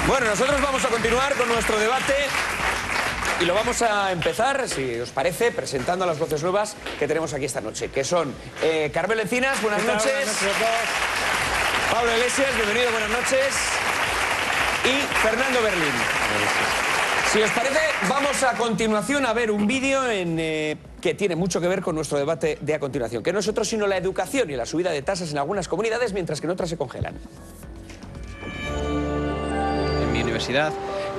Bueno, nosotros vamos a continuar con nuestro debate y lo vamos a empezar, si os parece, presentando a las voces nuevas que tenemos aquí esta noche, que son Carmelo Encinas, buenas noches. Buenas noches a todos. Pablo Iglesias, bienvenido, buenas noches. Y Fernando Berlín. Si os parece, vamos a continuación a ver un vídeo que tiene mucho que ver con nuestro debate de a continuación, que no es otro sino la educación y la subida de tasas en algunas comunidades, mientras que en otras se congelan. En mi universidad,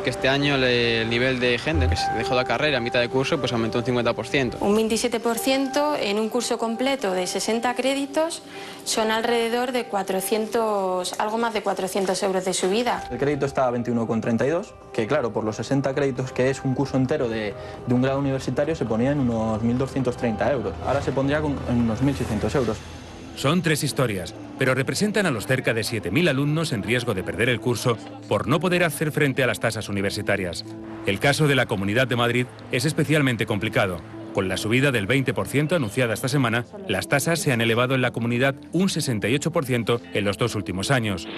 que este año el nivel de gente que se dejó la carrera a mitad de curso pues aumentó un 50%. Un 27% en un curso completo de 60 créditos son alrededor de 400, algo más de 400 euros de subida. El crédito está a 21,32, que claro, por los 60 créditos que es un curso entero de un grado universitario se ponía en unos 1.230 euros. Ahora se pondría en unos 1.600 euros. Son tres historias, pero representan a los cerca de 7.000 alumnos en riesgo de perder el curso por no poder hacer frente a las tasas universitarias. El caso de la Comunidad de Madrid es especialmente complicado. Con la subida del 20% anunciada esta semana, las tasas se han elevado en la comunidad un 68% en los 2 últimos años.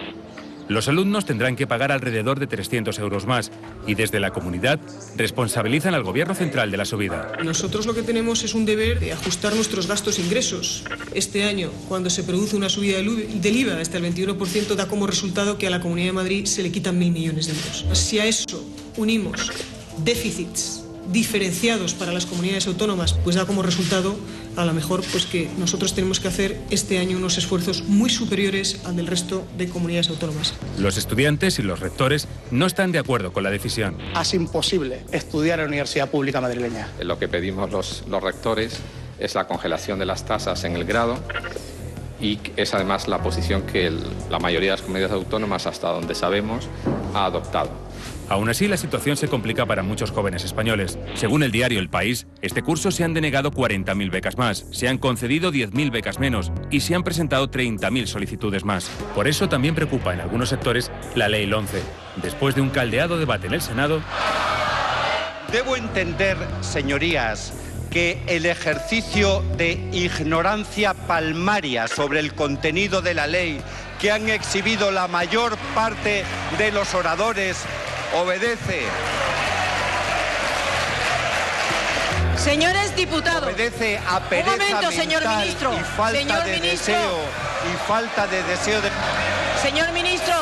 Los alumnos tendrán que pagar alrededor de 300 euros más y desde la comunidad responsabilizan al gobierno central de la subida. Nosotros lo que tenemos es un deber de ajustar nuestros gastos e ingresos. Este año, cuando se produce una subida del IVA hasta el 21%, da como resultado que a la Comunidad de Madrid se le quitan 1.000 millones de euros. Si a eso unimos déficits diferenciados para las comunidades autónomas, pues da como resultado a lo mejor pues que nosotros tenemos que hacer este año unos esfuerzos muy superiores al del resto de comunidades autónomas. Los estudiantes y los rectores no están de acuerdo con la decisión. Es imposible estudiar en la universidad pública madrileña. Lo que pedimos los rectores es la congelación de las tasas en el grado y es además la posición que la mayoría de las comunidades autónomas, hasta donde sabemos, ha adoptado. Aún así, la situación se complica para muchos jóvenes españoles. Según el diario El País, este curso se han denegado 40.000 becas más, se han concedido 10.000 becas menos y se han presentado 30.000 solicitudes más. Por eso también preocupa en algunos sectores la Ley LOMCE. Después de un caldeado debate en el Senado... Debo entender, señorías, que el ejercicio de ignorancia palmaria sobre el contenido de la ley que han exhibido la mayor parte de los oradores obedece. Señores diputados, Obedece a pereza un momento, señor mental ministro. y falta de deseo de... Señor ministro.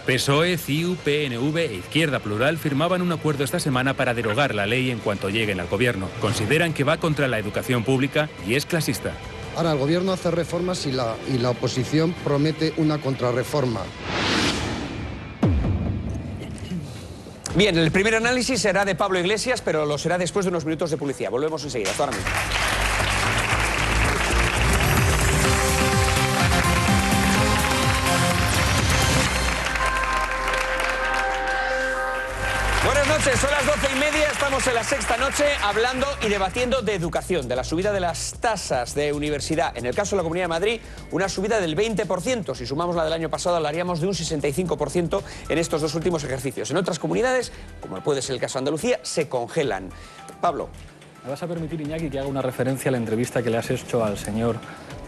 PSOE, CiU, PNV e Izquierda Plural firmaban un acuerdo esta semana para derogar la ley en cuanto lleguen al gobierno. Consideran que va contra la educación pública y es clasista. Ahora el gobierno hace reformas y la oposición promete una contrarreforma. Bien, el primer análisis será de Pablo Iglesias, pero lo será después de unos minutos de publicidad. Volvemos enseguida. Hasta ahora mismo. Buenas noches, son las 12:30, estamos en la sexta noche hablando y debatiendo de educación, de la subida de las tasas de universidad. En el caso de la Comunidad de Madrid, una subida del 20%. Si sumamos la del año pasado, hablaríamos de un 65% en estos 2 últimos ejercicios. En otras comunidades, como puede ser el caso de Andalucía, se congelan. Pablo. ¿Me vas a permitir, Iñaki, que haga una referencia a la entrevista que le has hecho al señor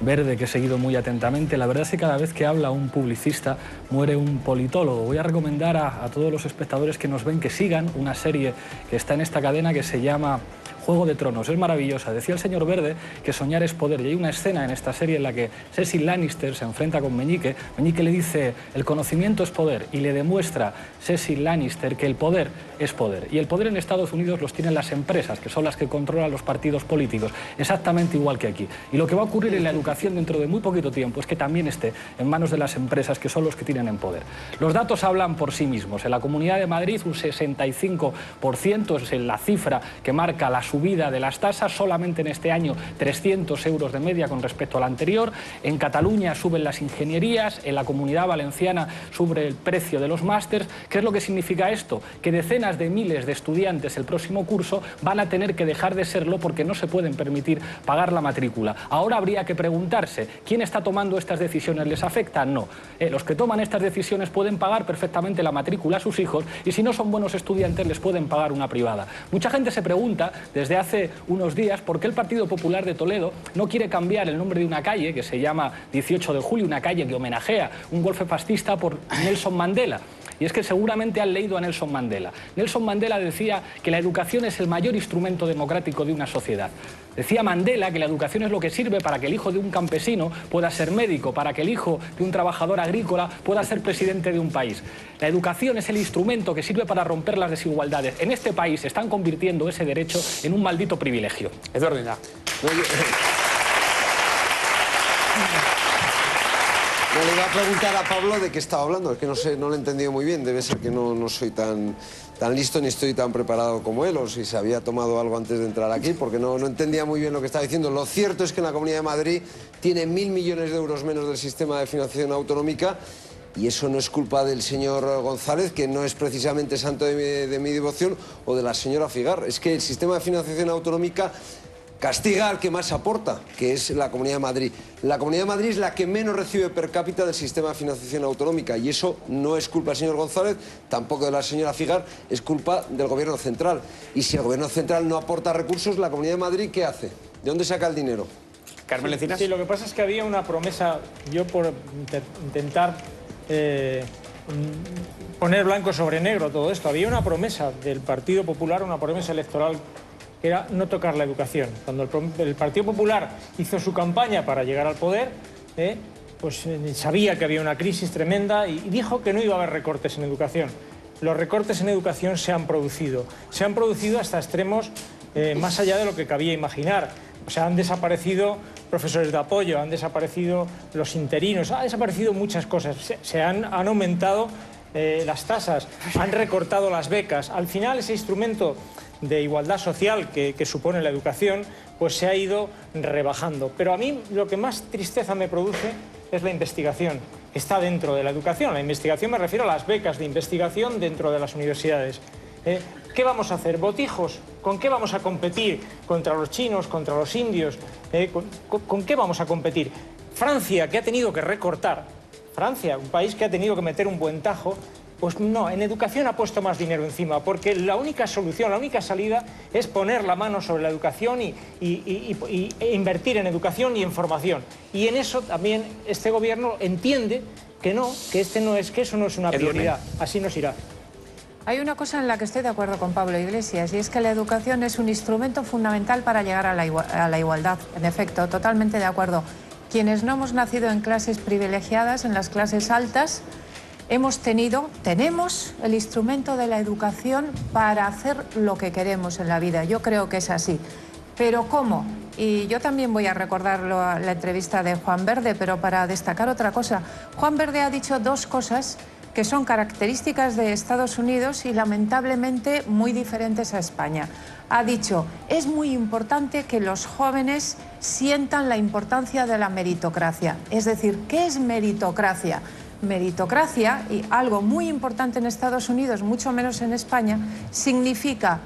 Verde, que he seguido muy atentamente? La verdad es que cada vez que habla un publicista muere un politólogo. Voy a recomendar a todos los espectadores que nos ven que sigan una serie que está en esta cadena que se llama Juego de Tronos. Es maravillosa. Decía el señor Verde que soñar es poder. Y hay una escena en esta serie en la que Cecil Lannister se enfrenta con Meñique. Meñique le dice, el conocimiento es poder. Y le demuestra Cecil Lannister que el poder es poder. Y el poder en Estados Unidos los tienen las empresas, que son las que controlan los partidos políticos. Exactamente igual que aquí. Y lo que va a ocurrir en la educación dentro de muy poquito tiempo es que también esté en manos de las empresas, que son los que tienen en poder. Los datos hablan por sí mismos. En la Comunidad de Madrid un 65% es la cifra que marca la subida de las tasas, solamente en este año 300 euros de media con respecto al anterior. En Cataluña suben las ingenierías, en la Comunidad Valenciana sube el precio de los másters. ¿Qué es lo que significa esto? Que decenas de miles de estudiantes el próximo curso van a tener que dejar de serlo porque no se pueden permitir pagar la matrícula. Ahora habría que preguntarse, ¿quién está tomando estas decisiones? ¿Les afecta? No. Los que toman estas decisiones pueden pagar perfectamente la matrícula a sus hijos y si no son buenos estudiantes les pueden pagar una privada. Mucha gente se pregunta desde hace unos días por qué el Partido Popular de Toledo no quiere cambiar el nombre de una calle que se llama 18 de julio, una calle que homenajea un golpe fascista por Nelson Mandela. y es que seguramente han leído a Nelson Mandela. Nelson Mandela decía que la educación es el mayor instrumento democrático de una sociedad. Decía Mandela que la educación es lo que sirve para que el hijo de un campesino pueda ser médico, para que el hijo de un trabajador agrícola pueda ser presidente de un país. La educación es el instrumento que sirve para romper las desigualdades. En este país están convirtiendo ese derecho en un maldito privilegio. Eduardo Inda. Le iba a preguntar a Pablo de qué estaba hablando, es que no sé, no lo he entendido muy bien, debe ser que no soy tan listo ni estoy tan preparado como él, o si se había tomado algo antes de entrar aquí, porque no entendía muy bien lo que estaba diciendo. Lo cierto es que en la Comunidad de Madrid tiene 1.000 millones de euros menos del sistema de financiación autonómica, y eso no es culpa del señor González, que no es precisamente santo de mi devoción, o de la señora Figar. Es que el sistema de financiación autonómica castiga al que más aporta, que es la Comunidad de Madrid. La Comunidad de Madrid es la que menos recibe per cápita del sistema de financiación autonómica, y eso no es culpa del señor González, tampoco de la señora Figar, es culpa del Gobierno central. Y si el Gobierno central no aporta recursos, ¿la Comunidad de Madrid qué hace? ¿De dónde saca el dinero? Carmen Encinas. Sí, lo que pasa es que había una promesa, yo por intentar poner blanco sobre negro todo esto, había una promesa del Partido Popular, una promesa electoral, que era no tocar la educación. Cuando el Partido Popular hizo su campaña para llegar al poder, pues sabía que había una crisis tremenda y dijo que no iba a haber recortes en educación. Los recortes en educación se han producido hasta extremos más allá de lo que cabía imaginar. O sea, han desaparecido profesores de apoyo, han desaparecido los interinos, han desaparecido muchas cosas. Han aumentado las tasas, han recortado las becas. Al final, ese instrumento de igualdad social que supone la educación, pues se ha ido rebajando. Pero a mí lo que más tristeza me produce es la investigación. Está dentro de la educación. La investigación me refiero a las becas de investigación dentro de las universidades. ¿Qué vamos a hacer? ¿Botijos? ¿Con qué vamos a competir? ¿Contra los chinos? ¿Contra los indios? ¿Con qué vamos a competir? Francia, que ha tenido que recortar. Francia, un país que ha tenido que meter un buen tajo. Pues no, en educación ha puesto más dinero encima, porque la única solución, la única salida es poner la mano sobre la educación e invertir en educación y en formación. Y en eso también este gobierno entiende que no, que eso no es una prioridad. Así nos irá. Hay una cosa en la que estoy de acuerdo con Pablo Iglesias, y es que la educación es un instrumento fundamental para llegar a la igualdad. En efecto, totalmente de acuerdo. Quienes no hemos nacido en clases privilegiadas, en las clases altas, tenemos el instrumento de la educación para hacer lo que queremos en la vida. Yo creo que es así. ¿Pero cómo? Y yo también voy a recordar la entrevista de Juan Verde, pero para destacar otra cosa. Juan Verde ha dicho dos cosas que son características de Estados Unidos y lamentablemente muy diferentes a España. Ha dicho, es muy importante que los jóvenes sientan la importancia de la meritocracia. Es decir, ¿qué es meritocracia? Meritocracia, y algo muy importante en Estados Unidos, mucho menos en España, significa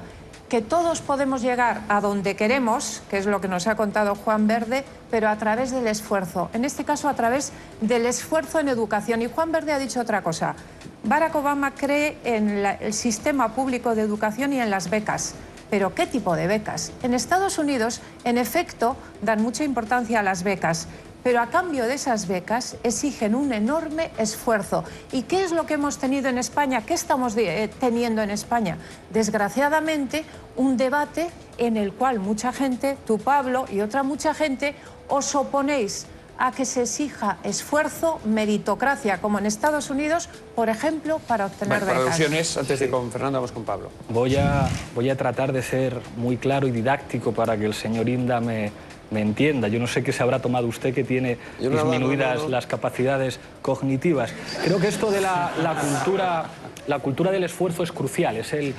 que todos podemos llegar a donde queremos, que es lo que nos ha contado Juan Verde, pero a través del esfuerzo. En este caso, a través del esfuerzo en educación. Y Juan Verde ha dicho otra cosa. Barack Obama cree en el sistema público de educación y en las becas. ¿Pero qué tipo de becas? En Estados Unidos, en efecto, dan mucha importancia a las becas, pero a cambio de esas becas exigen un enorme esfuerzo. ¿Y qué es lo que hemos tenido en España? ¿Qué estamos teniendo en España? Desgraciadamente, un debate en el cual mucha gente, tú Pablo y otra mucha gente, os oponéis a que se exija esfuerzo, meritocracia, como en Estados Unidos, por ejemplo, para obtener becas. Para alusiones, antes de con Fernando, vamos con Pablo. Voy a tratar de ser muy claro y didáctico para que el señor Inda me entienda. Yo no sé qué se habrá tomado usted, que tiene disminuidas las capacidades cognitivas. Creo que esto de la cultura del esfuerzo es crucial. Es el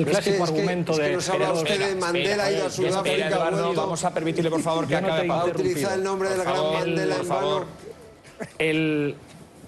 clásico argumento de... nos habla usted de Mandela, ha ido a Sudáfrica. Eduardo, vamos a permitirle, por favor, que acabe. Ha utilizado el nombre de la gran Mandela en vano.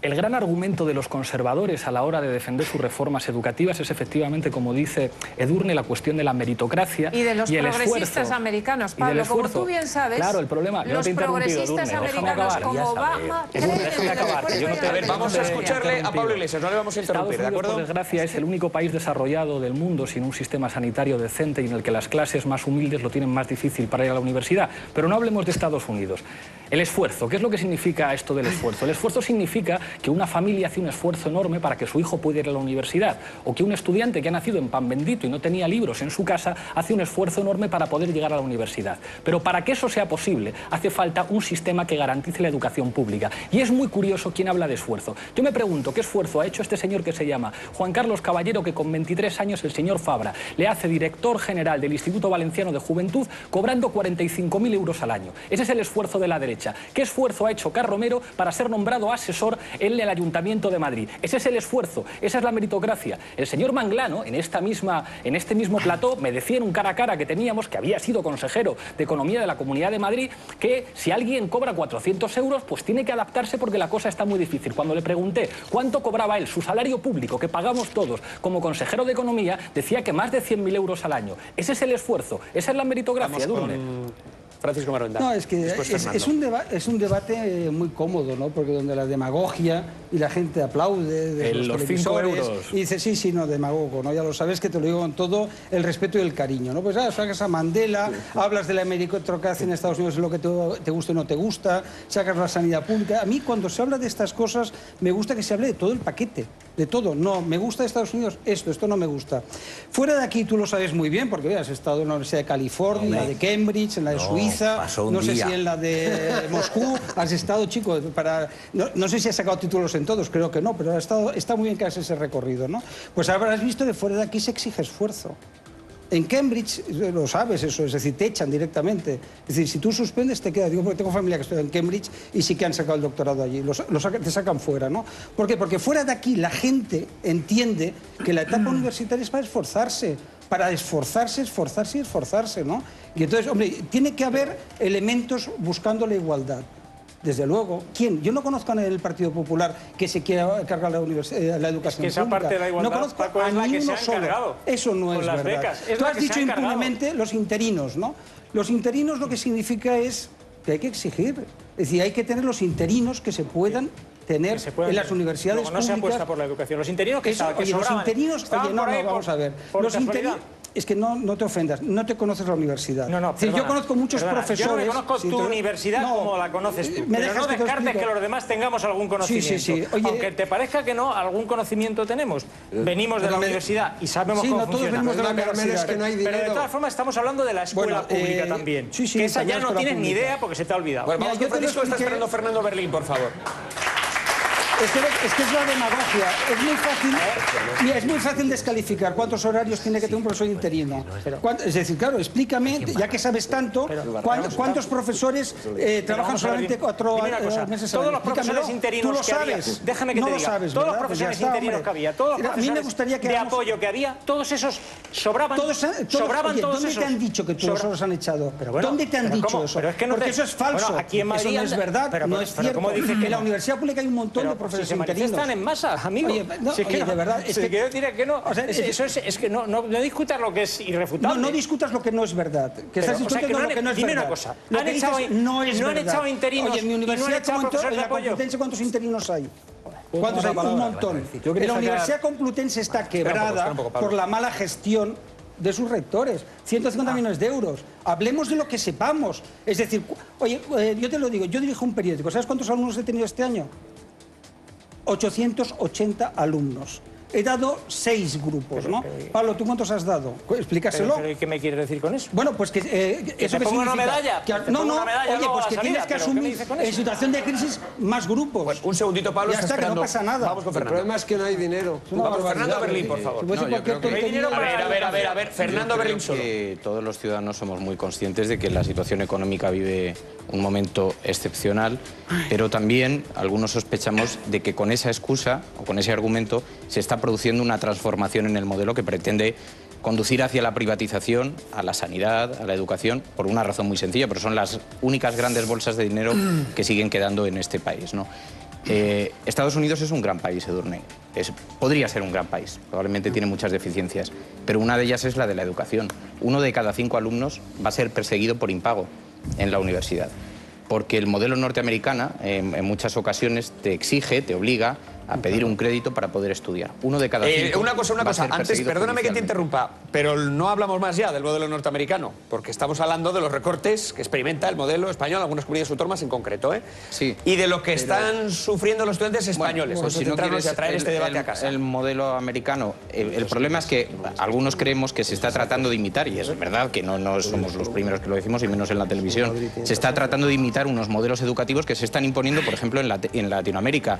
El gran argumento de los conservadores a la hora de defender sus reformas educativas es efectivamente, como dice Edurne, la cuestión de la meritocracia y de los progresistas americanos, Pablo, como tú bien sabes. Claro, el problema, los progresistas americanos como Obama creen en el esfuerzo. A ver, vamos a escucharle a Pablo Iglesias, no le vamos a interrumpir, ¿de acuerdo? Por desgracia, es el único país desarrollado del mundo sin un sistema sanitario decente y en el que las clases más humildes lo tienen más difícil para ir a la universidad. Pero no hablemos de Estados Unidos. El esfuerzo, ¿qué es lo que significa esto del esfuerzo? El esfuerzo significa que una familia hace un esfuerzo enorme para que su hijo pueda ir a la universidad, o que un estudiante que ha nacido en pan bendito y no tenía libros en su casa hace un esfuerzo enorme para poder llegar a la universidad. Pero para que eso sea posible hace falta un sistema que garantice la educación pública. Y es muy curioso quién habla de esfuerzo. Yo me pregunto qué esfuerzo ha hecho este señor que se llama Juan Carlos Caballero, que con 23 años el señor Fabra le hace director general del Instituto Valenciano de Juventud, cobrando 45.000 euros al año. Ese es el esfuerzo de la derecha. ¿Qué esfuerzo ha hecho Carlos Romero para ser nombrado asesor en el Ayuntamiento de Madrid? Ese es el esfuerzo, esa es la meritocracia. El señor Manglano, en este mismo plató, me decía en un cara a cara que teníamos, que había sido consejero de Economía de la Comunidad de Madrid, que si alguien cobra 400 euros, pues tiene que adaptarse porque la cosa está muy difícil. Cuando le pregunté cuánto cobraba él, su salario público, que pagamos todos, como consejero de Economía, decía que más de 100.000 euros al año. Ese es el esfuerzo, esa es la meritocracia, Edurne. Francisco Maronda. No, es que es un debate muy cómodo, ¿no? Porque donde la demagogia y la gente aplaude de los televisores y dice, sí, sí, no, demagogo, ¿no? Ya lo sabes, que te lo digo con todo el respeto y el cariño, ¿no? Pues sacas a Mandela, hablas de la meritocracia en Estados Unidos, es lo que te gusta o no te gusta, sacas la sanidad pública. A mí, cuando se habla de estas cosas, me gusta que se hable de todo el paquete, de todo. No, me gusta de Estados Unidos esto no me gusta. Fuera de aquí, tú lo sabes muy bien, porque has estado en la Universidad de California, en la de Cambridge, en la de Suiza, no sé si en la de Moscú has estado, chico, no sé si has sacado títulos en todos, creo que no, pero está muy bien que hagas ese recorrido, ¿no? Pues habrás visto que fuera de aquí se exige esfuerzo. En Cambridge lo sabes eso, es decir, te echan directamente. Es decir, si tú suspendes, te queda. Digo, porque tengo familia que estudia en Cambridge y sí que han sacado el doctorado allí. Te sacan fuera, ¿no? ¿Por qué? Porque fuera de aquí la gente entiende que la etapa universitaria es para esforzarse. Para esforzarse, ¿no? Y entonces, hombre, tiene que haber elementos buscando la igualdad. Desde luego. ¿Quién? Yo no conozco en el Partido Popular que se quiera cargar la educación es que esa pública. Parte de la igualdad, no conozco Paco, es a la ni que uno se solo. Encargado. Eso no con es las verdad. becas. Es Tú la has que dicho se ha impunemente los interinos, ¿no? Los interinos lo que significa es que hay que exigir. Es decir, hay que tener los interinos que se puedan tener en las universidades públicas. No se apuesta por la educación. Los interinos que sobraban. Los interinos, oye, no, vamos a ver. Los interinos... Es que no te ofendas, no te conoces la universidad. No, es decir, yo conozco muchos profesores... Yo no conozco tu universidad como la conoces tú, pero no descartes que los demás tengamos algún conocimiento. Sí. Oye, aunque te parezca que no, algún conocimiento tenemos. Venimos de la universidad y sabemos cómo funciona. Todos venimos de la universidad. Pero de todas formas estamos hablando de la escuela pública también. Que esa ya no tienes ni idea porque se te ha olvidado. Bueno, vamos con Francisco, está esperando Fernando Berlín, por favor. Es que es la demagogia. Es muy fácil descalificar cuántos horarios tiene que tener un profesor interino. Es decir, claro, explícame, ya que sabes tanto, cuántos profesores trabajan solamente 4 meses al año. Todos los profesores interinos que había, déjame que te diga, todos los profesores interinos que había, todos los profesores de apoyo que había, todos esos sobraban. ¿Dónde te han dicho que todos los han echado? ¿Dónde te han dicho eso? Porque eso es falso. Eso no es verdad, no es cierto. En la universidad pública hay un montón de profesores. Si se manifiestan en masa, amigo. Oye, de verdad. Es que yo diría que no. O sea, es que no discutas lo que es irrefutable. No discutas lo que no es verdad. Que estás discutiendo lo que no es verdad. Dime una cosa. No han echado interinos. Oye, en mi universidad, en la Complutense, ¿cuántos interinos hay? ¿Cuántos hay? Un montón. La Universidad Complutense está quebrada por la mala gestión de sus rectores, 150 millones de euros. Hablemos de lo que sepamos. Es decir, oye, yo te lo digo, yo dirijo un periódico. ¿Sabes cuántos alumnos he tenido este año? 880 alumnos. He dado 6 grupos, ¿no? Pablo, ¿tú cuántos has dado? Explícaselo. ¿Pero qué me quieres decir con eso? Bueno, pues que... ¿eso te pongo una medalla? No, oye, pues que tienes que asumir en situación de crisis más grupos. Pues un segundito, Pablo, ya está, que no pasa nada. Vamos con Fernando. El problema es que no hay dinero. Vamos, Fernando Berlín, por favor. No hay dinero para... A ver, Fernando Berlín solo. Todos los ciudadanos somos muy conscientes de que la situación económica vive un momento excepcional, pero también algunos sospechamos de que con esa excusa o con ese argumento se está produciendo una transformación en el modelo que pretende conducir hacia la privatización, a la sanidad, a la educación, por una razón muy sencilla, pero son las únicas grandes bolsas de dinero que siguen quedando en este país, ¿no? Estados Unidos es un gran país, Edurne. Podría ser un gran país, probablemente tiene muchas deficiencias, pero una de ellas es la de la educación. 1 de cada 5 alumnos va a ser perseguido por impago en la universidad, porque el modelo norteamericano en muchas ocasiones te exige, te obliga a pedir un crédito para poder estudiar. Uno de cada 5. Una cosa, antes, perdóname que te interrumpa, pero no hablamos más ya del modelo norteamericano, porque estamos hablando de los recortes que experimenta el modelo español, algunas comunidades autónomas en concreto, ¿eh? Sí. Y de lo que están sufriendo los estudiantes españoles. Bueno, si no quieres a traer este debate a casa. El modelo americano, el problema es que algunos creemos que se está tratando de imitar, y es verdad que no somos los primeros que lo decimos, y menos en la televisión, se está tratando de imitar unos modelos educativos que se están imponiendo, por ejemplo, en Latinoamérica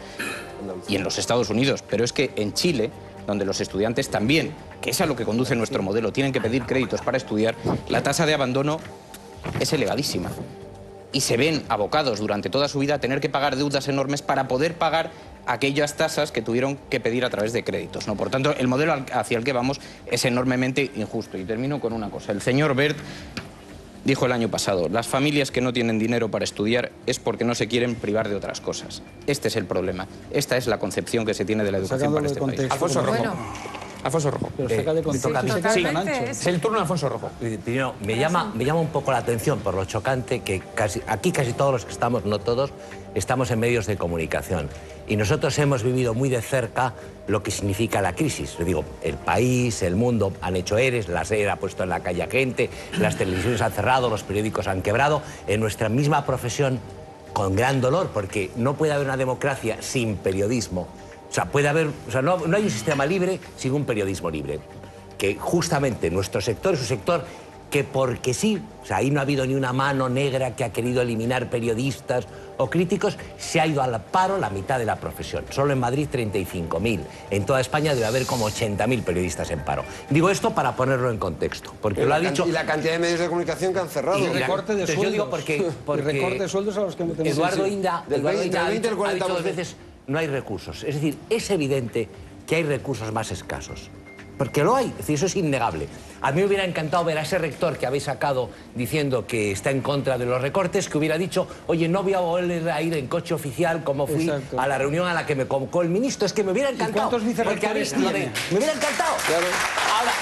y en los Estados Unidos. Pero es que en Chile, donde los estudiantes también, que es a lo que conduce nuestro modelo, tienen que pedir créditos para estudiar, la tasa de abandono es elevadísima. Y se ven abocados durante toda su vida a tener que pagar deudas enormes para poder pagar aquellas tasas que tuvieron que pedir a través de créditos, ¿no? Por tanto, el modelo hacia el que vamos es enormemente injusto. Y termino con una cosa. El señor Wert dijo el año pasado: las familias que no tienen dinero para estudiar es porque no se quieren privar de otras cosas. Este es el problema. Esta es la concepción que se tiene de la educación para este país. Alfonso Rojo. Alfonso Rojo. Pero saca de contexto. Sí, es el turno de Alfonso Rojo. Primero, me llama un poco la atención por lo chocante que aquí casi todos los que estamos, no todos, estamos en medios de comunicación. Y nosotros hemos vivido muy de cerca lo que significa la crisis. Le digo, el país, el mundo han hecho ERES, las ERE ha puesto en la calle a gente, las televisiones han cerrado, los periódicos han quebrado. En nuestra misma profesión, con gran dolor, porque no puede haber una democracia sin periodismo. O sea, no hay un sistema libre sin un periodismo libre. Que justamente nuestro sector es un sector que porque sí, o sea, ahí no ha habido ni una mano negra que ha querido eliminar periodistas o críticos, se ha ido al paro la mitad de la profesión. Solo en Madrid 35.000. En toda España debe haber como 80.000 periodistas en paro. Digo esto para ponerlo en contexto, porque lo ha dicho... Y la cantidad de medios de comunicación que han cerrado. Y recorte de sueldos. Yo digo porque recorte de sueldos a los que no tenemos. Eduardo Inda del 20 al ha dicho 40%. 2 veces, no hay recursos. Es decir, es evidente que hay recursos más escasos. Porque lo hay, es decir, eso es innegable. A mí me hubiera encantado ver a ese rector que habéis sacado diciendo que está en contra de los recortes, que hubiera dicho, oye, no voy a volver a ir en coche oficial como fui a la reunión a la que me convocó el ministro. Es que me hubiera encantado. ¿Y cuántos vicerrectores tiene? Me hubiera encantado. Claro. Ahora,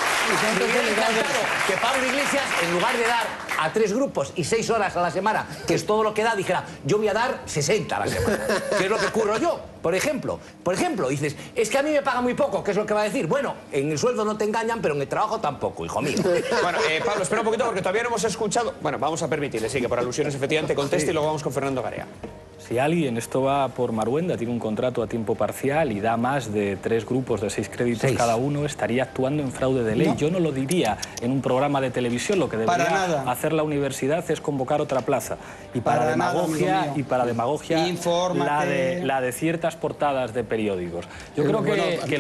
me hubiera encantado que Pablo Iglesias, en lugar de dar a 3 grupos y 6 horas a la semana, que es todo lo que da, dijera, yo voy a dar 60 a la semana, que es lo que curro yo, por ejemplo. Por ejemplo, dices, es que a mí me pagan muy poco, ¿qué es lo que va a decir? Bueno, en el sueldo no te engañan, pero en el trabajo tampoco, hijo mío. Bueno, Pablo, espera un poquito porque todavía no hemos escuchado... Bueno, vamos a permitirle, sí, que por alusiones efectivamente conteste y luego vamos con Fernando Garea. Si alguien, esto va por Maruenda, tiene un contrato a tiempo parcial y da más de 3 grupos de 6 créditos cada uno, estaría actuando en fraude de ley. No. Yo no lo diría en un programa de televisión. Lo que debería hacer la universidad es convocar otra plaza. Y para demagogia, la de ciertas portadas de periódicos. Yo creo que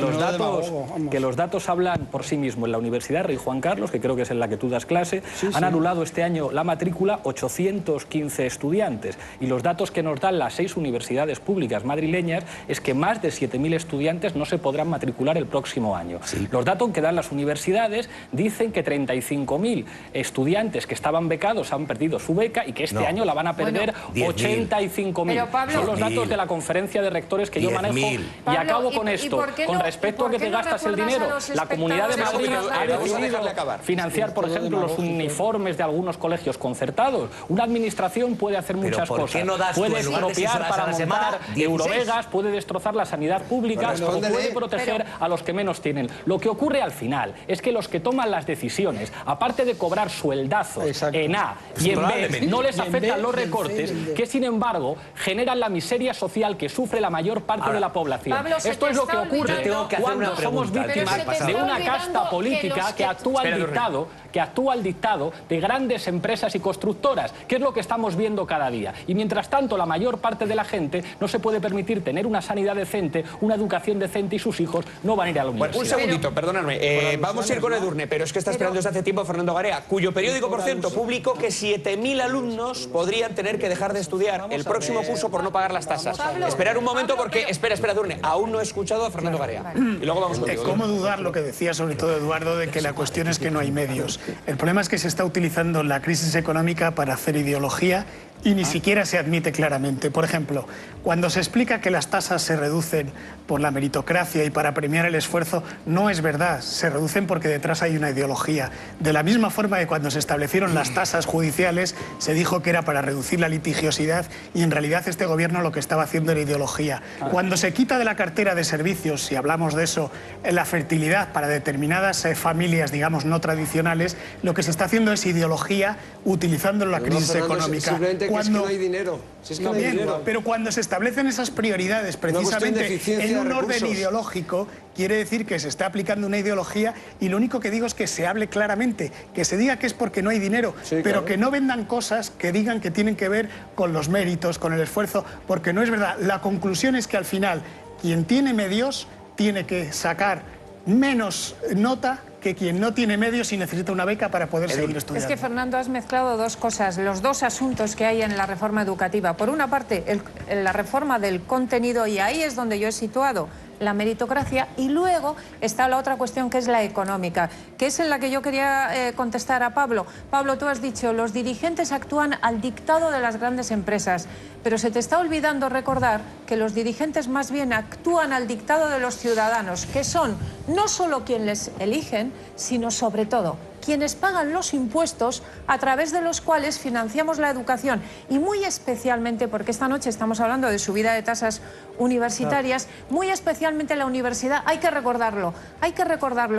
los datos hablan por sí mismos. En la Universidad Rey Juan Carlos, que creo que es en la que tú das clase, han anulado este año la matrícula 815 estudiantes. Y los datos que nos dan las 6 universidades públicas madrileñas es que más de 7.000 estudiantes no se podrán matricular el próximo año. Los datos que dan las universidades dicen que 35.000 estudiantes que estaban becados han perdido su beca y que este año la van a perder 85.000. Son los datos de la conferencia de rectores que yo manejo. Y acabo con esto. Con respecto a que te gastas el dinero, la Comunidad de Madrid ha decidido financiar, por ejemplo, los uniformes de algunos colegios concertados. Una administración puede hacer muchas cosas. Puede expropiar para montar Eurovegas, puede destrozar la sanidad pública o puede proteger a los que menos tienen. Lo que ocurre al final es que los que toman las decisiones, aparte de cobrar sueldazos en A y en B, no les afectan los recortes, que sin embargo generan la miseria social que sufre la mayor parte de la población. Pablo, esto es lo que ocurre cuando somos víctimas de una casta política que actúa al dictado de grandes empresas y constructoras, que es lo que estamos viendo cada día. Y mientras tanto, la mayor parte de la gente no se puede permitir tener una sanidad decente, una educación decente y sus hijos no van a ir a la universidad. Un segundito, perdonadme. Vamos a ir con Edurne, pero es que está esperando desde hace tiempo Fernando Garea, cuyo periódico, por cierto, publicó que 7.000 alumnos podrían tener que dejar de estudiar el próximo curso por no pagar las tasas. Esperar un momento porque... Espera, Edurne, aún no he escuchado a Fernando Garea. Y luego vamos contigo. ¿Cómo dudar lo que decía sobre todo Eduardo de que la cuestión es que no hay medios? El problema es que se está utilizando la crisis económica para hacer ideología y ni siquiera se admite claramente. Por ejemplo, cuando se explica que las tasas se reducen por la meritocracia y para premiar el esfuerzo, no es verdad, se reducen porque detrás hay una ideología. De la misma forma que cuando se establecieron las tasas judiciales se dijo que era para reducir la litigiosidad y en realidad este gobierno lo que estaba haciendo era ideología. Cuando se quita de la cartera de servicios, si hablamos de eso, la fertilidad para determinadas familias, digamos, no tradicionales, lo que se está haciendo es ideología utilizando la crisis económica. Simplemente que es que no hay dinero. Si es que no hay dinero. Pero cuando se establecen esas prioridades precisamente en un orden ideológico, quiere decir que se está aplicando una ideología y lo único que digo es que se hable claramente, que se diga que es porque no hay dinero, pero claro, que no vendan cosas que digan que tienen que ver con los méritos, con el esfuerzo, porque no es verdad. La conclusión es que al final quien tiene medios tiene que sacar menos nota que quien no tiene medios y necesita una beca para poder seguir estudiando. Es que, Fernando, has mezclado dos cosas, los dos asuntos que hay en la reforma educativa. Por una parte, la reforma del contenido, y ahí es donde yo he situado la meritocracia, y luego está la otra cuestión que es la económica, que es en la que yo quería contestar a Pablo. Pablo, tú has dicho, los dirigentes actúan al dictado de las grandes empresas, pero se te está olvidando recordar que los dirigentes más bien actúan al dictado de los ciudadanos, que son no solo quienes les eligen, sino sobre todo quienes pagan los impuestos a través de los cuales financiamos la educación. Y muy especialmente, porque esta noche estamos hablando de subida de tasas universitarias, muy especialmente la universidad, hay que recordarlo,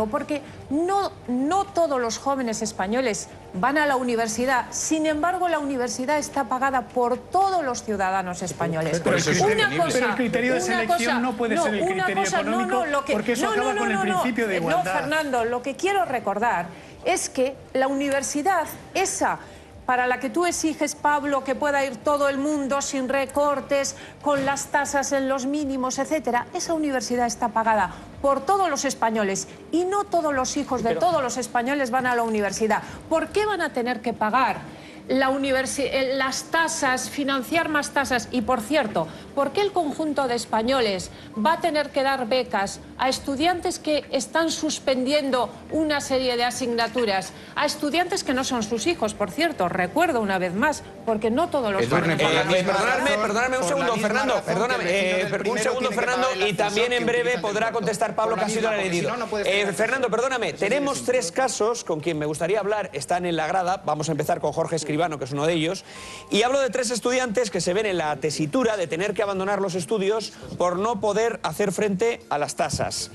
porque no todos los jóvenes españoles van a la universidad. Sin embargo, la universidad está pagada por todos los ciudadanos españoles. Pero el criterio de selección no puede ser el criterio económico, porque eso acaba con el principio de igualdad. No, Fernando, lo que quiero recordar es que la universidad, esa para la que tú exiges, Pablo, que pueda ir todo el mundo sin recortes, con las tasas en los mínimos, etcétera, esa universidad está pagada por todos los españoles y no todos los hijos de todos los españoles van a la universidad. ¿Por qué van a tener que pagar las tasas, financiar más tasas? Y, por cierto, ¿por qué el conjunto de españoles va a tener que dar becas a estudiantes que están suspendiendo una serie de asignaturas? A estudiantes que no son sus hijos, por cierto, recuerdo una vez más, porque no todos los jóvenes... Perdóname un segundo, Fernando, Fernando, y también en breve podrá contestar Pablo, que ha sido el herido. Fernando, perdóname, tenemos tres casos con quien me gustaría hablar, están en la grada, vamos a empezar con Jorge Escribano, que es uno de ellos, y hablo de tres estudiantes que se ven en la tesitura de tener que abandonar los estudios por no poder hacer frente a las tasas.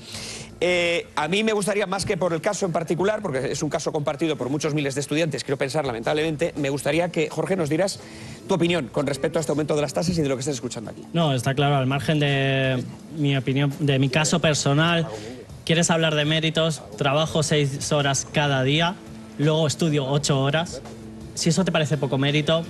A mí me gustaría, más que por el caso en particular, porque es un caso compartido por muchos miles de estudiantes, quiero pensar, lamentablemente, me gustaría que, Jorge, nos dieras tu opinión con respecto a este aumento de las tasas y de lo que estás escuchando aquí. No, está claro, al margen de mi opinión, de mi caso personal, quieres hablar de méritos, trabajo 6 horas cada día, luego estudio 8 horas. Si eso te parece poco mérito,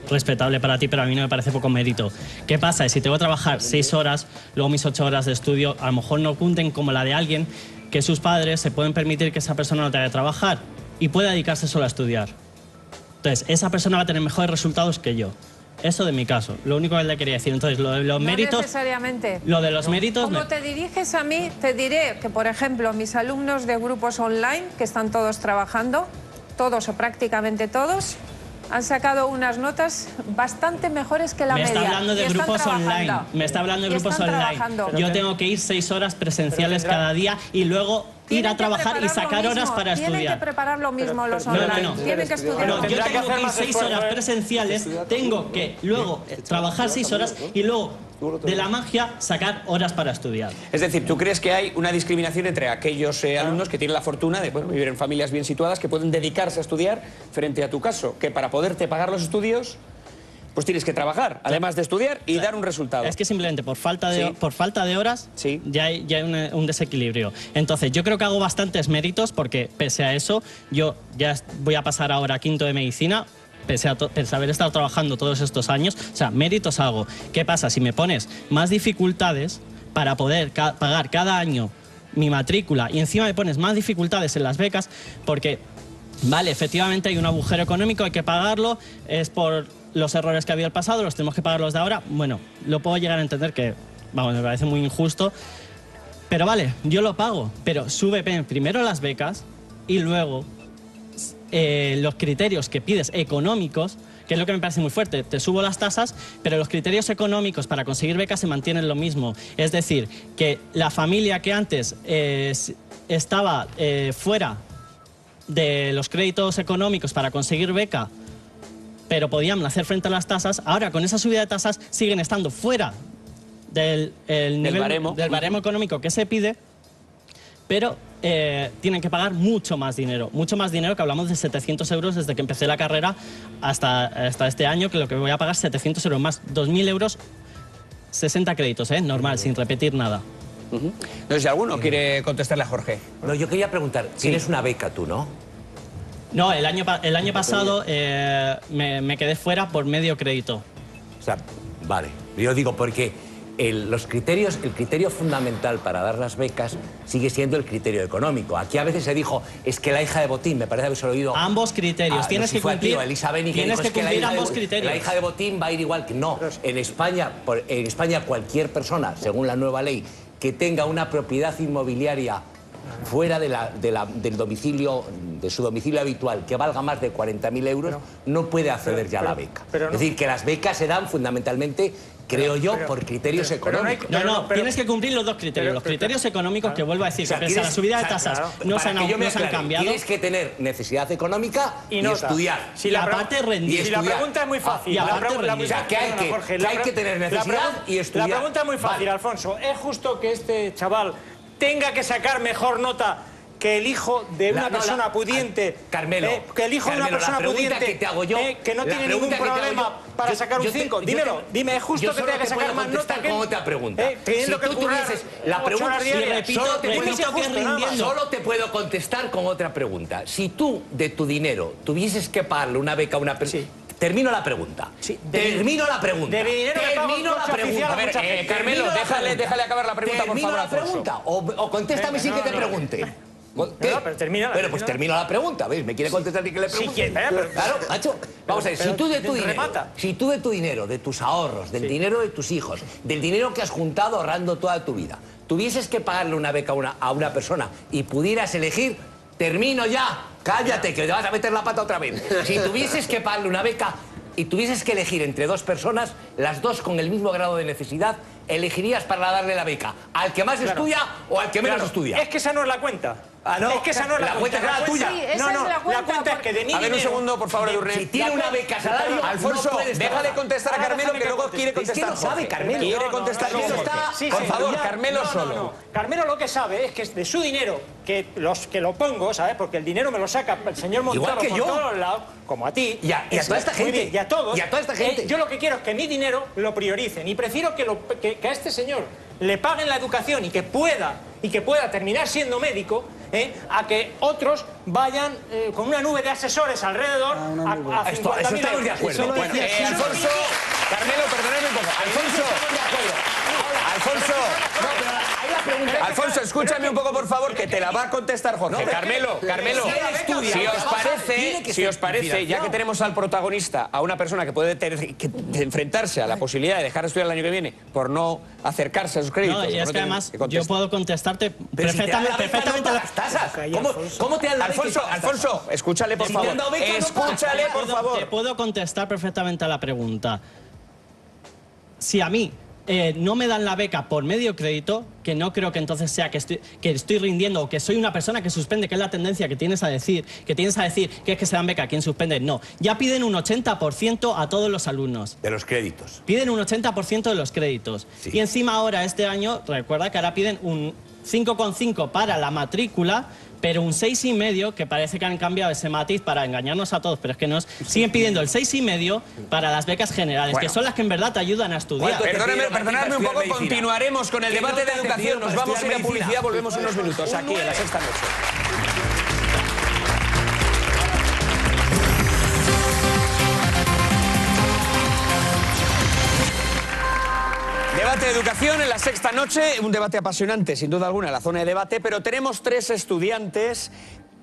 respetable para ti, pero a mí no me parece poco mérito. ¿Qué pasa? Si tengo que trabajar 6 horas, luego mis 8 horas de estudio a lo mejor no cuenten como la de alguien que sus padres se pueden permitir que esa persona no tenga que trabajar y puede dedicarse solo a estudiar. Entonces, esa persona va a tener mejores resultados que yo. Eso de mi caso, lo único que le quería decir. Entonces, lo de los méritos... No necesariamente. Lo de los méritos... Como te diriges a mí, te diré que, por ejemplo, mis alumnos de grupos online, que están todos trabajando, todos o prácticamente todos, han sacado unas notas bastante mejores que la media. Me está hablando de grupos online. Me está hablando de grupos online. Yo tengo que ir 6 horas presenciales cada día y luego ir a trabajar y sacar horas para estudiar. Tienen que preparar lo mismo los online. Tienen que estudiar. No, yo tengo que ir 6 horas presenciales, tengo que luego trabajar 6 horas y luego de la magia sacar horas para estudiar. Es decir, ¿tú crees que hay una discriminación entre aquellos alumnos que tienen la fortuna de vivir en familias bien situadas, que pueden dedicarse a estudiar, frente a tu caso, que para poderte pagar los estudios, pues tienes que trabajar, además de estudiar y dar un resultado? Es que simplemente por falta de horas ya hay un desequilibrio. Entonces, yo creo que hago bastantes méritos porque, pese a eso, yo ya voy a pasar ahora a quinto de medicina, pese a haber estado trabajando todos estos años. O sea, méritos hago. ¿Qué pasa? Si me pones más dificultades para poder pagar cada año mi matrícula y encima me pones más dificultades en las becas, porque, vale, efectivamente hay un agujero económico, hay que pagarlo, es por los errores que había el pasado, los tenemos que pagar los de ahora. Bueno, lo puedo llegar a entender que, vamos, me parece muy injusto, pero vale, yo lo pago, pero sube primero las becas y luego los criterios que pides económicos, que es lo que me parece muy fuerte. Te subo las tasas, pero los criterios económicos para conseguir becas se mantienen lo mismo. Es decir, que la familia que antes estaba fuera de los créditos económicos para conseguir beca, pero podían hacer frente a las tasas, ahora con esa subida de tasas siguen estando fuera del baremo económico que se pide, pero tienen que pagar mucho más dinero, que hablamos de 700 euros desde que empecé la carrera hasta este año, que lo que voy a pagar 700 euros más, 2.000 euros, 60 créditos, normal, sin repetir nada. No sé si alguno quiere contestarle a Jorge. No, yo quería preguntar, tienes una beca tú, ¿no? No, el año pasado me quedé fuera por medio crédito. O sea, vale. Yo digo porque el criterio fundamental para dar las becas sigue siendo el criterio económico. Aquí a veces se dijo, es que la hija de Botín, me parece haberse oído... Ambos criterios, tienes que cumplir, ambos criterios. La hija de Botín va a ir igual que... No, en España cualquier persona, según la nueva ley, que tenga una propiedad inmobiliaria fuera del domicilio, de su domicilio habitual, que valga más de 40.000 euros, no puede acceder ya a la beca. Es decir, que las becas se dan fundamentalmente, creo yo, por criterios económicos. No, tienes que cumplir los dos criterios. Los criterios económicos, que vuelvo a decir, que pese a la subida de tasas no se han cambiado. Tienes que tener necesidad económica y estudiar. Si la pregunta es muy fácil. O sea, que hay que tener necesidad y estudiar. La pregunta es muy fácil, Alfonso. ¿Es justo que este chaval tenga que sacar mejor nota que el hijo de una persona pudiente? Carmelo, que el hijo de una persona pudiente que te hago yo, que no tiene ningún problema para sacar un 5. Dímelo, dime, ¿es justo que tenga que sacar más nota que él? Con otra pregunta. Teniendo que currar la pregunta, solo te puedo contestar con otra pregunta. Si tú, de tu dinero, tuvieses que pagarle una beca a una persona... Termino la pregunta. Termino la pregunta. De mi dinero termino la pregunta. A ver, Carmelo, déjale acabar la pregunta, por favor, la pregunta. O contéstame sin que te pregunte. Pero termina. Bueno, pues termino la pregunta, ¿ves? ¿Me quiere contestar y que le pregunte? Claro, macho. Vamos a ver, si tú de tu dinero, de tus ahorros, del dinero de tus hijos, del dinero que has juntado ahorrando toda tu vida, tuvieses que pagarle una beca a una persona y pudieras elegir, termino ya. Cállate, que te vas a meter la pata otra vez. Si tuvieses que pagarle una beca y tuvieses que elegir entre dos personas, las dos con el mismo grado de necesidad, elegirías para darle la beca al que más estudia o al que menos estudia. Es que esa no es la cuenta. Ah, no. Es que esa no es la cuenta. Es la tuya. Sí, esa es la cuenta es que de mi dinero... A ver, un segundo, por favor, Edurne. Si tiene una beca salario, Alfonso, déjale contestar a Carmelo, que luego quiere contestar. Es que no sabe, Carmelo. Quiere contestar Jorge. Por favor, Carmelo solo. Carmelo lo que sabe es que es de su dinero, que lo pongo, ¿sabes? Porque el dinero me lo saca el señor Montoro por todos lados, como a ti. Y a toda esta gente. Y a todos. Y a toda esta gente. Yo lo que quiero es que mi dinero lo prioricen. Y prefiero que a este señor le paguen la educación y que pueda terminar siendo médico, a que otros vayan con una nube de asesores alrededor a 50.000 Eso estamos de acuerdo. Alfonso, Carmelo, perdóname un poco. Alfonso, escúchame un poco, por favor, que te la va a contestar Jorge. Carmelo, si os parece, ya que tenemos al protagonista, a una persona que puede enfrentarse a la posibilidad de dejar de estudiar el año que viene por no acercarse a sus créditos. No, y es que además yo puedo contestarte perfectamente las tasas. ¿Cómo te dan la beca? Alfonso, escúchale, por favor. Escúchale, por favor. Te puedo contestar perfectamente a la pregunta. Si a mí no me dan la beca por medio crédito, que no creo que entonces sea que estoy rindiendo o que soy una persona que suspende, que es la tendencia que tienes a decir que es que se dan beca, ¿quién suspende? No, ya piden un 80% a todos los alumnos. De los créditos. Piden un 80% de los créditos. Sí. Y encima ahora, este año, recuerda que ahora piden un 5,5 para la matrícula, pero un 6,5, que parece que han cambiado ese matiz para engañarnos a todos, pero es que nos siguen pidiendo el 6,5 para las becas generales, que son las que en verdad te ayudan a estudiar. Perdonadme un poco, continuaremos con el debate de educación. Nos vamos a ir a publicidad, volvemos unos minutos aquí en La Sexta Noche. Debate de educación en La Sexta Noche, un debate apasionante, sin duda alguna, en la zona de debate, pero tenemos 3 estudiantes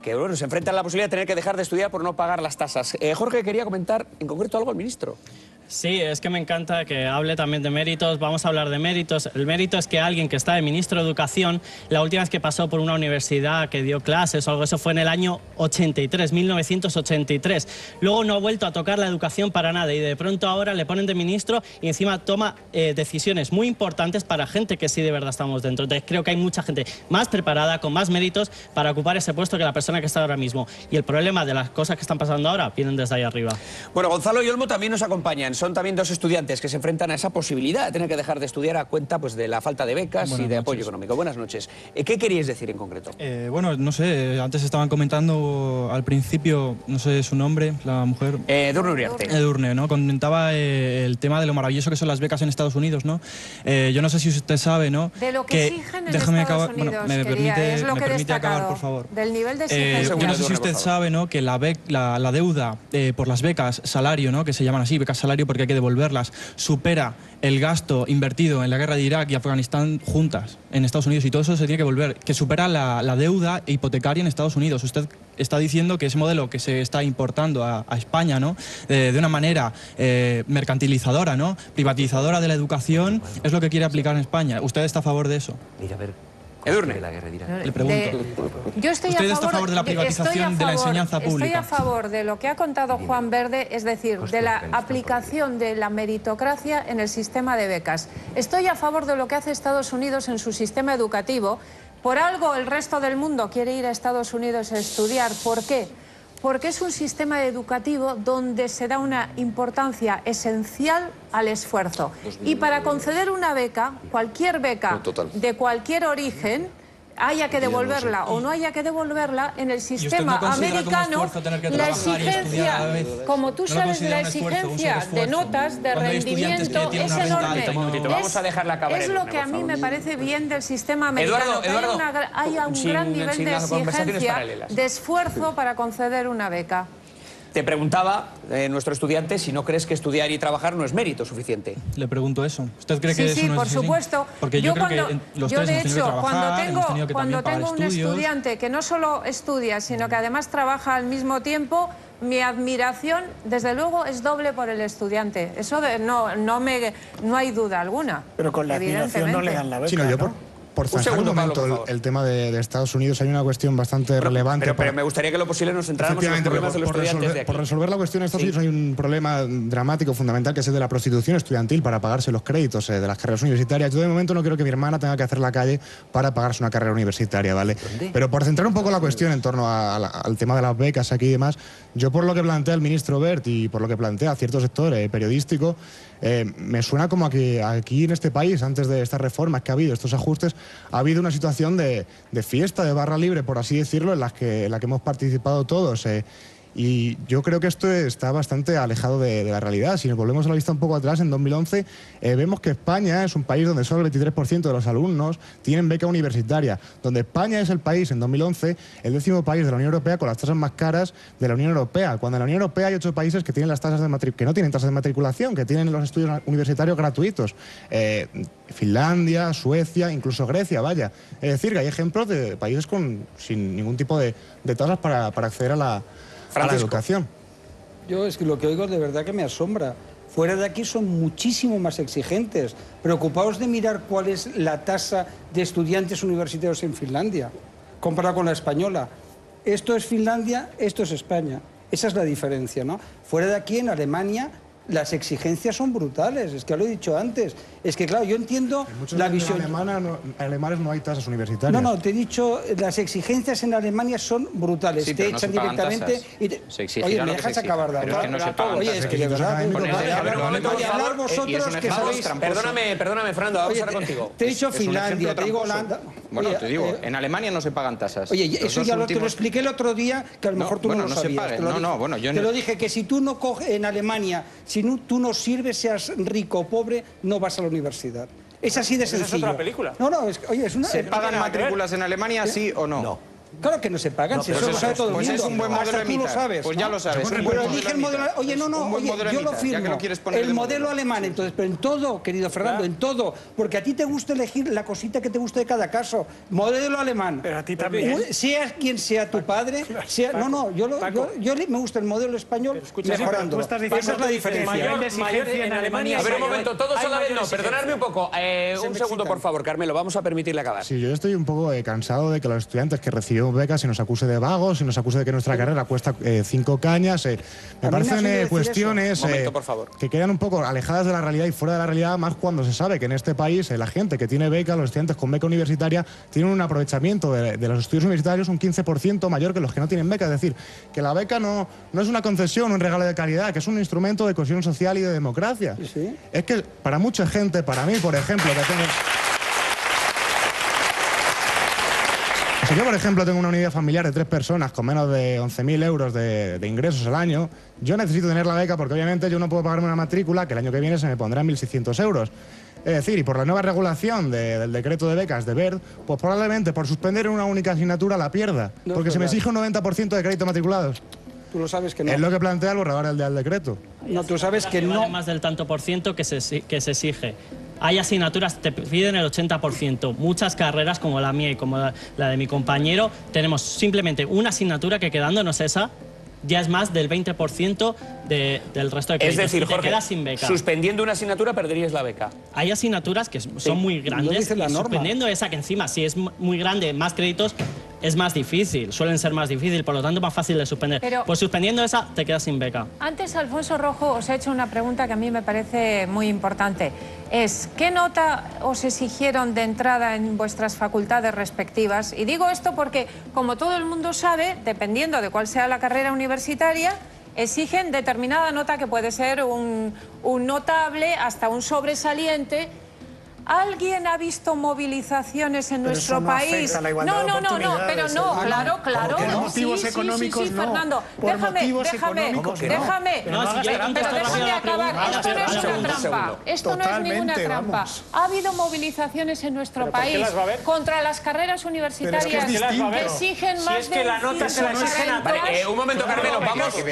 que se enfrentan a la posibilidad de tener que dejar de estudiar por no pagar las tasas. Jorge quería comentar en concreto algo al ministro. Sí, es que me encanta que hable también de méritos. Vamos a hablar de méritos. El mérito es que alguien que está de ministro de Educación, la última vez que pasó por una universidad que dio clases o algo, eso fue en el año 83, 1983. Luego no ha vuelto a tocar la educación para nada y de pronto ahora le ponen de ministro y encima toma decisiones muy importantes para gente que sí de verdad estamos dentro. Entonces creo que hay mucha gente más preparada, con más méritos para ocupar ese puesto que la persona que está ahora mismo. Y el problema de las cosas que están pasando ahora vienen desde ahí arriba. Bueno, Gonzalo y Olmo también nos acompañan. Son también dos estudiantes que se enfrentan a esa posibilidad de tener que dejar de estudiar a cuenta pues, de la falta de becas y de apoyo económico. Buenas noches. ¿Qué queríais decir en concreto? Bueno, no sé, antes estaban comentando al principio, no sé su nombre, la mujer... Edurne Uriarte. Edurne, ¿no? Comentaba el tema de lo maravilloso que son las becas en Estados Unidos, ¿no? Yo no sé si usted sabe, ¿no? De lo que exigen en Estados Unidos, bueno, me permite acabar, por favor. Del nivel de exigencia. Yo no sé si usted sabe, ¿no? Que la deuda por las becas salario, ¿no? Que se llaman así, becas salario porque hay que devolverlas, supera el gasto invertido en la guerra de Irak y Afganistán juntas en Estados Unidos, y todo eso se tiene que volver, que supera la deuda hipotecaria en Estados Unidos. Usted está diciendo que ese modelo que se está importando a España, ¿no? De una manera mercantilizadora, ¿no? Privatizadora de la educación, es lo que quiere aplicar en España. ¿Usted está a favor de eso? Mira, a ver. Edurne. Le pregunto. Yo estoy ¿Usted está a favor de la privatización de la enseñanza pública? Estoy a favor de lo que ha contado Juan Verde, es decir, de la aplicación de la meritocracia en el sistema de becas. Estoy a favor de lo que hace Estados Unidos en su sistema educativo. Por algo el resto del mundo quiere ir a Estados Unidos a estudiar. ¿Por qué? Porque es un sistema educativo donde se da una importancia esencial al esfuerzo. Y para conceder una beca, cualquier beca de cualquier origen, haya que devolverla o no haya que devolverla, en el sistema americano la exigencia, como tú sabes, la exigencia de notas, de rendimiento es enorme. Vamos a dejarla acabar. Es lo que a mí me parece bien del sistema americano, que haya un gran nivel de exigencia, de esfuerzo para conceder una beca. Te preguntaba, nuestro estudiante, si no crees que estudiar y trabajar no es mérito suficiente. Le pregunto eso. ¿Usted cree que eso no es así? Sí, por supuesto. Porque yo creo que los tres hemos tenido que trabajar, cuando tengo un estudiante que no solo estudia, sino que además trabaja al mismo tiempo, mi admiración, desde luego, es doble por el estudiante. Eso no hay duda alguna. Pero con la admiración no le dan la beca, ¿no? Por zanjar un momento el tema de Estados Unidos, hay una cuestión bastante relevante. Pero me gustaría que lo posible nos centráramos en los problemas de los estudiantes de aquí. Por resolver la cuestión de Estados Unidos hay un problema dramático, fundamental, que es el de la prostitución estudiantil para pagarse los créditos de las carreras universitarias. Yo de momento no quiero que mi hermana tenga que hacer la calle para pagarse una carrera universitaria, ¿vale? Pero por centrar un poco la cuestión en torno al tema de las becas aquí y demás, yo por lo que plantea el ministro Wert y por lo que plantea cierto sector periodístico, me suena como a que aquí en este país, antes de estas reformas que ha habido, estos ajustes, ha habido una situación de fiesta, de barra libre, por así decirlo, en la que hemos participado todos. Y yo creo que esto está bastante alejado de la realidad. Si nos volvemos a la vista un poco atrás, en 2011, vemos que España es un país donde solo el 23% de los alumnos tienen beca universitaria. Donde España es el país, en 2011, el 10º país de la Unión Europea con las tasas más caras de la Unión Europea. Cuando en la Unión Europea hay 8 países que tienen que no tienen tasas de matriculación, que tienen los estudios universitarios gratuitos. Finlandia, Suecia, incluso Grecia, vaya. Es decir, que hay ejemplos de países sin ningún tipo de tasas para acceder a la educación. Yo es que lo que oigo de verdad que me asombra. Fuera de aquí son muchísimo más exigentes. Preocupaos de mirar cuál es la tasa de estudiantes universitarios en Finlandia, comparada con la española. Esto es Finlandia, esto es España. Esa es la diferencia, ¿no? Fuera de aquí, en Alemania, las exigencias son brutales, es que lo he dicho antes. Es que, claro, yo entiendo la visión... En alemanes no hay tasas universitarias. No, te he dicho, las exigencias en Alemania son brutales. Sí, te echan directamente... Se exigirá. Oye, ¿me dejas acabar de hablar? Pero es que no se pagan. Oye, es que de verdad... hablar vosotros que sabéis... Perdóname, Fernando, vamos ahora contigo. Te he dicho Finlandia, te digo Holanda... Bueno, te digo, en Alemania no se pagan tasas. Oye, eso ya te lo expliqué el otro día, que a lo mejor tú no lo sabías. Te lo dije, que si tú no coges en Alemania, si tú no sirves, seas rico o pobre, no vas a la universidad. Es así de sencillo. ¿Esa es otra película? No, oye, es una... ¿Se pagan matrículas en Alemania, sí o no? No. Claro que no se pagan, si eso lo sabe todo el mundo. Pues es un buen modelo de tú lo sabes. Pues ya lo sabes. Pero elige el modelo. Oye, no, yo lo firmo. El modelo alemán, entonces, pero en todo, querido Fernando, en todo. Porque a ti te gusta elegir la cosita que te guste de cada caso. Modelo alemán. Pero a ti también. Sea quien sea tu padre, sea... No, yo me gusta el modelo español mejorando. Esa es la diferencia. Mayor en Alemania. A ver, un momento, todos a la vez no, perdonadme un poco. Un segundo, por favor, Carmelo, vamos a permitirle acabar. Sí, yo estoy un poco cansado de que los estudiantes que recibimos becas se nos acuse de vagos, se nos acuse de que nuestra carrera cuesta 5 cañas. Me parecen cuestiones que quedan un poco alejadas de la realidad y fuera de la realidad, más cuando se sabe que en este país la gente que tiene beca, los estudiantes con beca universitaria, tienen un aprovechamiento de los estudios universitarios un 15% mayor que los que no tienen beca. Es decir, que la beca no es una concesión, un regalo de caridad, que es un instrumento de cohesión social y de democracia. ¿Sí? Es que para mucha gente, para mí, por ejemplo, que tengo... Si yo, por ejemplo, tengo una unidad familiar de 3 personas con menos de 11.000 euros de ingresos al año, yo necesito tener la beca porque obviamente yo no puedo pagarme una matrícula que el año que viene se me pondrá en 1.600 euros. Es decir, y por la nueva regulación del decreto de becas de BERD, pues probablemente por suspender una única asignatura la pierda, porque se me exige un 90% de crédito matriculados. Tú lo sabes que no. Es lo que plantea el borrador del decreto. No, tú sabes que no. Vale más del tanto por ciento que se exige. Hay asignaturas que te piden el 80%. Muchas carreras, como la mía y como la de mi compañero, tenemos simplemente una asignatura que, quedándonos esa, ya es más del 20% del resto de créditos. Es decir, y te Jorge, quedas sin beca. suspendiendo una asignatura perderías la beca. Hay asignaturas que son muy grandes y suspendiendo esa, que encima si es muy grande, más créditos, es más difícil, suelen ser más difíciles, por lo tanto más fácil de suspender. Pero, pues suspendiendo esa, te quedas sin beca. Antes Alfonso Rojo os ha hecho una pregunta que a mí me parece muy importante. ¿Qué nota os exigieron de entrada en vuestras facultades respectivas? Y digo esto porque, como todo el mundo sabe, dependiendo de cuál sea la carrera universitaria, exigen determinada nota que puede ser un notable hasta un sobresaliente. ¿Alguien ha visto movilizaciones en nuestro país? No, pero no, claro. Por motivos económicos, sí, Fernando, déjame acabar. Esto no es una trampa. Esto no es ninguna trampa. Ha habido movilizaciones en nuestro país contra las carreras universitarias que exigen más de... Si es que la nota se la exigen a... Vale, un momento, Carmelo,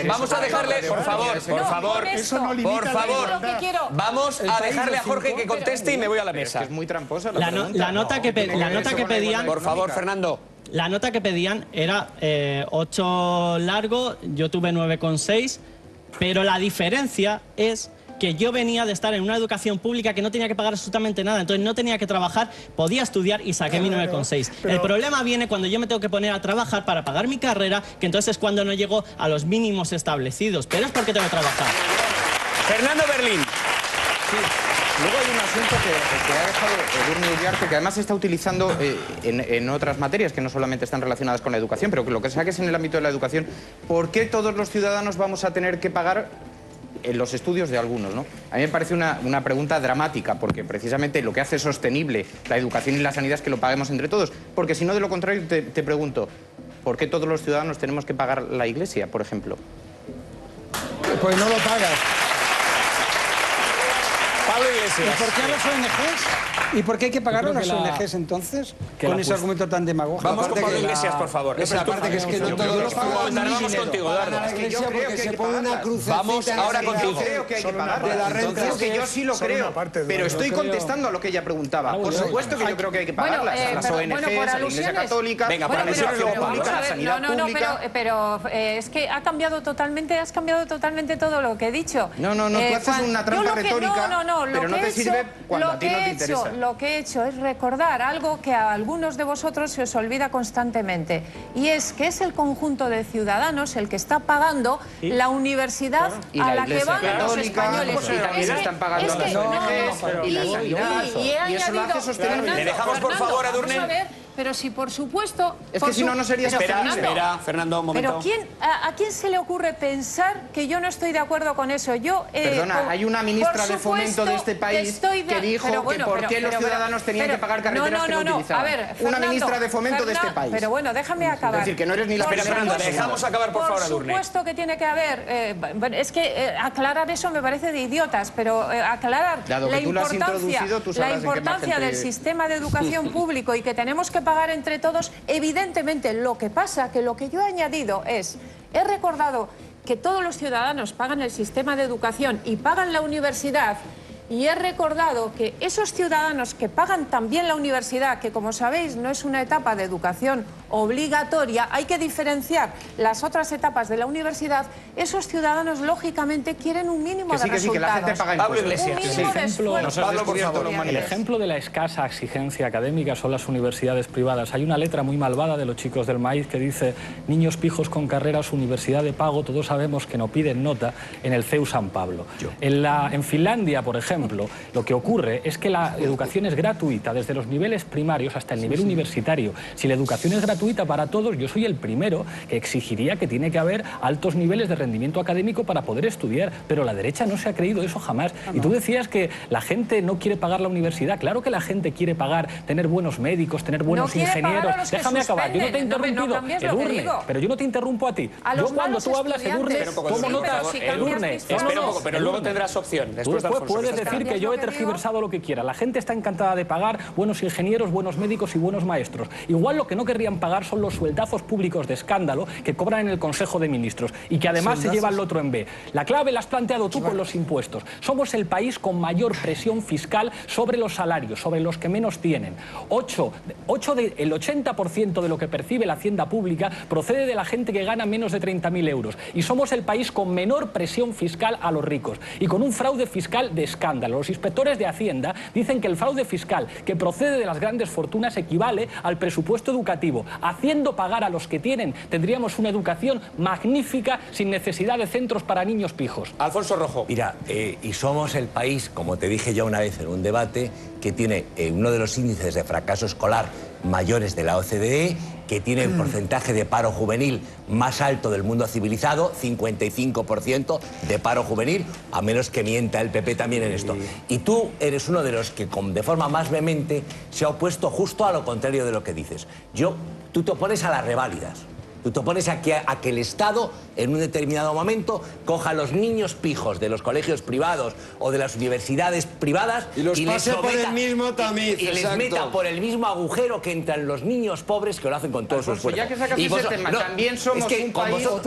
vamos a dejarle, por favor, vamos a dejarle a Jorge que conteste y me voy a la mesa. Es que es muy tramposa la nota que pedían... Por favor, Fernando. La nota que pedían era 8 largo, yo tuve 9,6, pero la diferencia es que yo venía de estar en una educación pública que no tenía que pagar absolutamente nada, entonces no tenía que trabajar, podía estudiar y saqué mi 9,6. El problema viene cuando yo me tengo que poner a trabajar para pagar mi carrera, que entonces es cuando no llego a los mínimos establecidos, pero es porque tengo que trabajar. Fernando Berlín. Sí. Luego hay un asunto que ha dejado Edurne Uriarte, que además se está utilizando en otras materias que no solamente están relacionadas con la educación, pero que lo que sea que es en el ámbito de la educación. ¿Por qué todos los ciudadanos vamos a tener que pagar en los estudios de algunos, ¿no? A mí me parece una pregunta dramática, porque precisamente lo que hace sostenible la educación y la sanidad es que lo paguemos entre todos. Porque si no, de lo contrario, te pregunto, ¿por qué todos los ciudadanos tenemos que pagar la Iglesia, por ejemplo? Pues no lo pagas. Pablo Iglesias. ¿Y por qué a las ONGs? ¿Y por qué hay que pagar a las ONGs entonces? Con ese argumento tan demagógico. Vamos con Pablo Iglesias, por favor. Esa parte que es que no todos los pagamos. Vamos contigo, Eduardo. Es que yo creo que se pone una crucecita. Vamos ahora contigo. Yo creo que hay que pagar. Creo que yo sí lo creo. Pero estoy contestando a lo que ella preguntaba. Por supuesto que yo creo que hay que pagarlas. A las ONGs, a la Iglesia Católica. Venga, por alusiones luego pública, la sanidad pública. Pero es que has cambiado totalmente todo lo que he dicho. No, tú haces una trampa retórica, pero no te sirve cuando a ti no te interesa. Lo que he hecho es recordar algo que a algunos de vosotros se os olvida constantemente, y es que es el conjunto de ciudadanos el que está pagando la universidad a la que van los españoles. Y también están pagando las ONGs y la sanidad. Y eso lo hace sostenible. Le dejamos, por favor, a Edurne. Pero si por supuesto... Es que si no, no sería sostenible. Espera, Fernando, un momento. Pero ¿a quién se le ocurre pensar que yo no estoy de acuerdo con eso? Perdona, hay una ministra de Fomento de este país que dijo que por qué los ciudadanos tenían que pagar carreteras que no utilizaban. A ver, Fernando, una ministra de Fomento de este país. Pero bueno, déjame acabar. Es decir, que no eres ni la Espera, Fernando, dejamos acabar, por favor, a Edurne. Por supuesto que tiene que haber... es que aclarar eso me parece de idiotas, pero aclarar la importancia del sistema de educación público y que tenemos que pagar entre todos, evidentemente. Lo que pasa, que lo que yo he añadido es, he recordado que todos los ciudadanos pagan el sistema de educación y pagan la universidad, y he recordado que esos ciudadanos que pagan también la universidad, que como sabéis no es una etapa de educación obligatoria, hay que diferenciar las otras etapas de la universidad, esos ciudadanos lógicamente quieren un mínimo de resultados. Que la gente paga Pablo Iglesias. El ejemplo de la escasa exigencia académica son las universidades privadas. Hay una letra muy malvada de los chicos del maíz que dice: niños pijos con carreras, universidad de pago, todos sabemos que no piden nota en el CEU San Pablo. En Finlandia, por ejemplo, lo que ocurre es que la educación es gratuita desde los niveles primarios hasta el nivel universitario. Si la educación es gratuita para todos, yo soy el primero que exigiría que tiene que haber altos niveles de rendimiento académico para poder estudiar, pero la derecha no se ha creído eso jamás. Y tú decías que la gente no quiere pagar la universidad. Claro que la gente quiere pagar, tener buenos médicos, tener buenos ingenieros. Déjame acabar, yo no te he interrumpido, Edurne, pero yo no te interrumpo a ti. Yo cuando tú hablas, Edurne, tomo notas, Edurne. Espera un poco, pero luego tendrás opción. Después puedes decir que yo he tergiversado lo que quiera. La gente está encantada de pagar buenos ingenieros, buenos médicos y buenos maestros. Igual lo que no querrían pagar son los sueldazos públicos de escándalo que cobran en el Consejo de Ministros y que además se llevan lo otro en B. La clave la has planteado tú con los impuestos. Somos el país con mayor presión fiscal sobre los salarios, sobre los que menos tienen. El 80% de lo que percibe la hacienda pública procede de la gente que gana menos de 30.000 euros. Y somos el país con menor presión fiscal a los ricos y con un fraude fiscal de escándalo. Los inspectores de Hacienda dicen que el fraude fiscal que procede de las grandes fortunas equivale al presupuesto educativo. Haciendo pagar a los que tienen, tendríamos una educación magnífica sin necesidad de centros para niños pijos. Alfonso Rojo. Mira, y somos el país, como te dije ya una vez en un debate, que tiene uno de los índices de fracaso escolar mayores de la OCDE, que tiene el porcentaje de paro juvenil más alto del mundo civilizado, 55% de paro juvenil, a menos que mienta el PP también en esto. Y tú eres uno de los que de forma más vehemente se ha opuesto justo a lo contrario de lo que dices. Tú te opones a las reválidas. Tú te opones a que el Estado, en un determinado momento, coja a los niños pijos de los colegios privados o de las universidades privadas y los pase por el mismo tamiz. Y les meta por el mismo agujero que entran los niños pobres, que lo hacen con todo su esfuerzo. Ya que sacas ese tema, también somos un país... Yo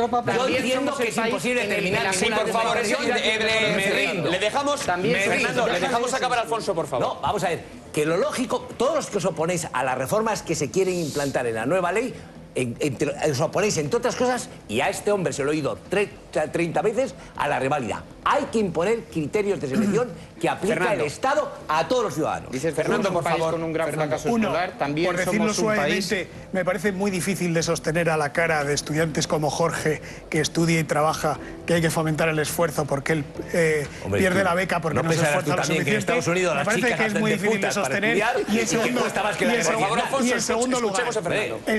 entiendo que es imposible terminar... Sí, por favor, le dejamos... Fernando, le dejamos acabar a Alfonso, por favor. No, vamos a ver, que lo lógico, todos los que os oponéis a las reformas que se quieren implantar en la nueva ley, os oponéis, entre otras cosas, y a este hombre se lo he oído 30 veces, a la reválida. Hay que imponer criterios de selección que aplica el Estado a todos los ciudadanos. Dice Fernando, por favor, con un gran fracaso escolar, también por decirlo somos un suavemente, país... me parece muy difícil de sostener a la cara de estudiantes como Jorge, que estudia y trabaja, que hay que fomentar el esfuerzo porque él pierde la beca porque no se esfuerza lo suficiente. En Estados Unidos me parece que es muy difícil de sostener. Y en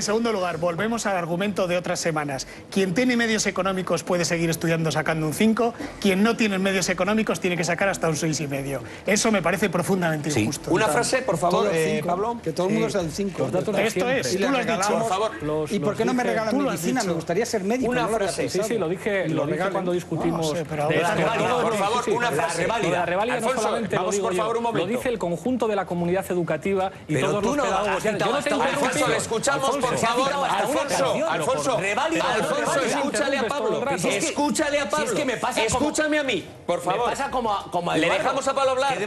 segundo lugar, volvemos al argumento de otras semanas. Quien tiene medios económicos puede seguir estudiando sacando un 5, quien no tiene medios económicos tiene que sacar hasta un 6,5. Eso me parece profundamente injusto. Una frase, por favor, Pablo. Que todo el mundo sea el 5. Esto es, tú lo has dicho. Por favor. ¿Y por qué no me regalan medicina? Me gustaría ser médico. Una frase. Sí, lo dije cuando discutimos... Por favor, una frase. La reválida no solamente lo digo yo, lo dice el conjunto de la comunidad educativa y todos los pedagogos. Yo no te Alfonso, le escuchamos, por favor. Alfonso, escúchale a Pablo. Escúchale a Pablo. Escúchame a mí, por favor. Le dejamos a Pablo hablar.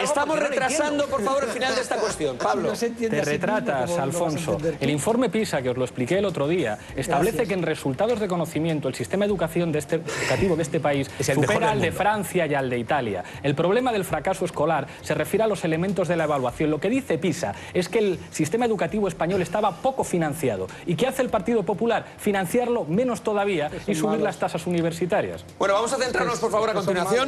Estamos retrasando, por favor, el final de esta cuestión. Pablo. Te retratas, Alfonso. El informe PISA, que os lo expliqué el otro día, establece que en resultados de conocimiento el sistema educativo de este país supera al de Francia y al de Italia. El problema del fracaso escolar se refiere a los elementos de la evaluación. Lo que dice PISA es que el sistema educativo español estaba poco financiado. ¿Y qué hace el Partido Popular? Financiarlo menos todavía y subir las tasas universitarias. Bueno, vamos a centrarnos, por favor, a continuación